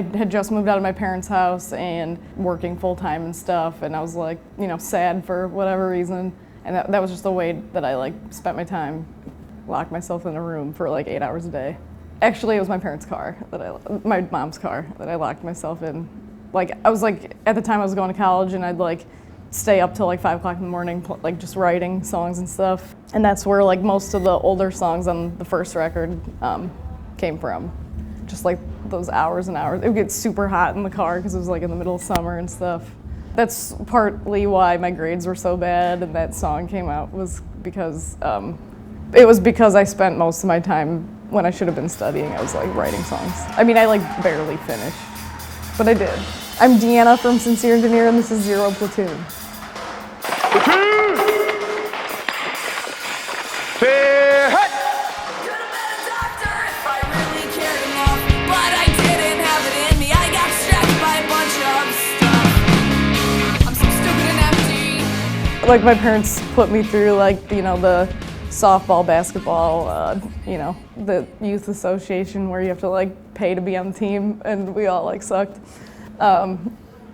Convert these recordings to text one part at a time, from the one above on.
I had just moved out of my parents' house and working full-time and stuff, and I was like, you know, sad for whatever reason. And that was just the way that I like spent my time, locked myself in a room for like 8 hours a day. Actually, it was my parents' car, my mom's car, that I locked myself in. Like, I was like, at the time I was going to college, and I'd like stay up till like 5 o'clock in the morning, like just writing songs and stuff. And that's where like most of the older songs on the first record came from. Just like those hours and hours. It would get super hot in the car because it was like in the middle of summer and stuff. That's partly why my grades were so bad and that song came out, was because I spent most of my time when I should have been studying. I was like writing songs. I mean, I like barely finished, but I did. I'm Deanna from Sincere Engineer, and this is Zero Platoon. Like, my parents put me through, like, you know, the softball, basketball, you know, the youth association where you have to like pay to be on the team, and we all like sucked. Yeah,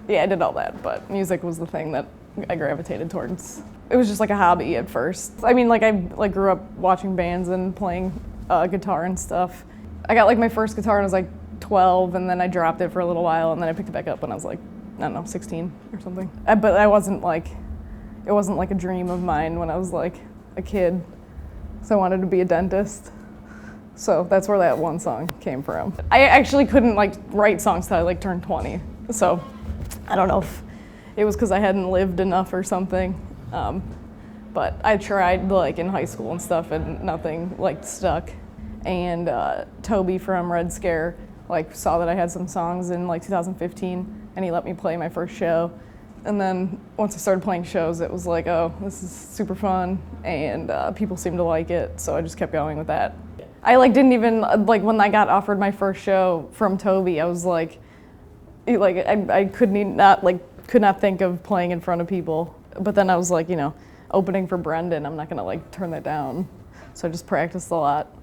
I did all that, but music was the thing that I gravitated towards. It was just like a hobby at first. I mean, like, I like grew up watching bands and playing guitar and stuff. I got like my first guitar when I was like 12, and then I dropped it for a little while, and then I picked it back up when I was like, I don't know, 16 or something. But I wasn't like, it wasn't like a dream of mine when I was like a kid. So I wanted to be a dentist. So that's where that one song came from. I actually couldn't like write songs till I like turned 20. So I don't know if it was because I hadn't lived enough or something. But I tried like in high school and stuff, and nothing like stuck. And Toby from Red Scare like saw that I had some songs in like 2015, and he let me play my first show. And then once I started playing shows, it was like, oh, this is super fun, and people seemed to like it, so I just kept going with that. I like didn't even, like when I got offered my first show from Toby, I was like I could not think of playing in front of people. But then I was like, you know, opening for Brendan, I'm not gonna like turn that down. So I just practiced a lot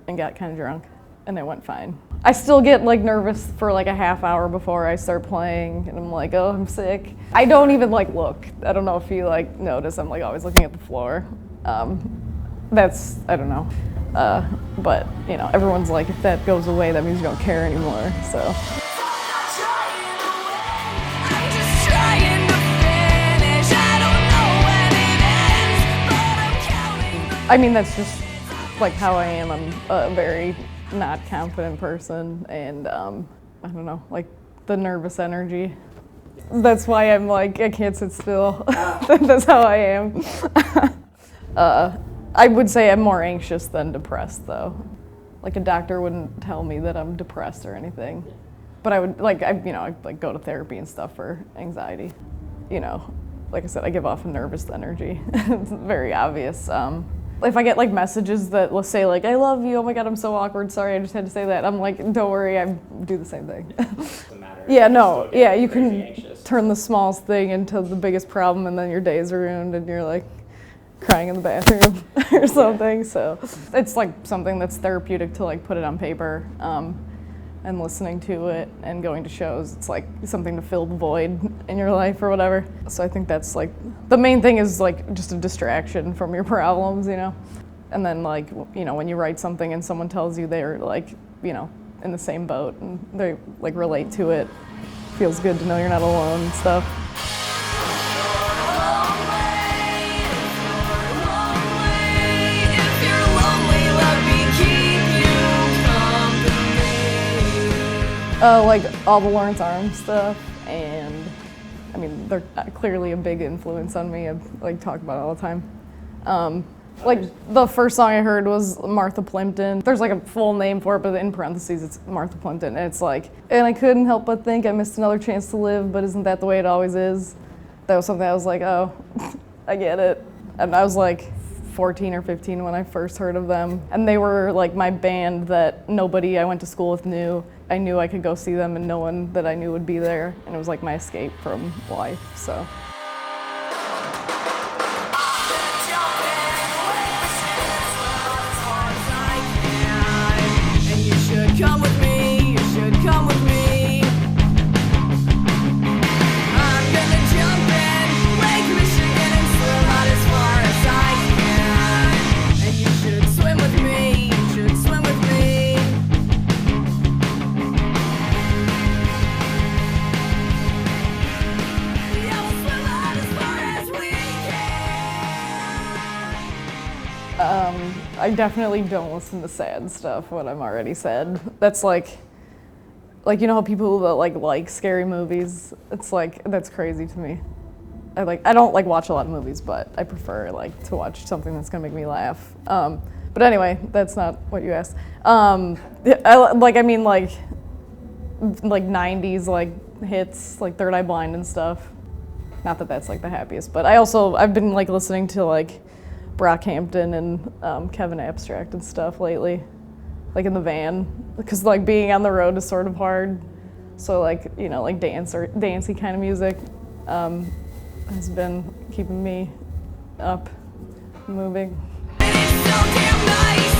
and got kind of drunk, and it went fine. I still get like nervous for like a half hour before I start playing, and I'm like, oh, I'm sick. I don't even like look. I don't know if you like notice, I'm like always looking at the floor. That's, I don't know. But you know, everyone's like, if that goes away, that means you don't care anymore, so. I mean, that's just like how I am. I'm a very not confident person, and I don't know, like the nervous energy. That's why I'm like, I can't sit still. That's how I am. I would say I'm more anxious than depressed, though. Like a doctor wouldn't tell me that I'm depressed or anything, but I would like, I'd go to therapy and stuff for anxiety. You know, like I said, I give off a nervous energy. It's very obvious. If I get like messages that will say like, I love you, oh my God, I'm so awkward, sorry, I just had to say that. I'm like, don't worry, I do the same thing. Doesn't matter. Yeah, no, yeah, you can turn the smallest thing into the biggest problem, and then your day is ruined and you're like crying in the bathroom or something. So it's like something that's therapeutic to like put it on paper, and listening to it and going to shows. It's like something to fill the void in your life or whatever. So I think that's like, the main thing is like just a distraction from your problems, you know? And then like, you know, when you write something and someone tells you they're like, you know, in the same boat and they like relate to it, feels good to know you're not alone and stuff. Like all the Lawrence Arms stuff, and I mean, they're clearly a big influence on me. I like talk about it all the time. Like the first song I heard was Martha Plimpton. There's like a full name for it, but in parentheses it's Martha Plimpton, and it's like, and I couldn't help but think I missed another chance to live, but isn't that the way it always is? That was something I was like, oh, I get it. And I was like 14 or 15 when I first heard of them, and they were like my band that nobody I went to school with knew. I knew I could go see them and no one that I knew would be there, and it was like my escape from life, so. And you should come with me, you should come with me. I definitely don't listen to sad stuff when I'm already sad. That's like you know how people that like scary movies? It's like, that's crazy to me. I don't like watch a lot of movies, but I prefer like to watch something that's gonna make me laugh. But anyway, that's not what you asked. I mean like 90s like hits, like Third Eye Blind and stuff. Not that that's like the happiest, but I've been like listening to like Brockhampton and Kevin Abstract and stuff lately, like in the van, because like being on the road is sort of hard. So like, you know, like dancey kind of music has been keeping me up, moving. And it's so damn nice.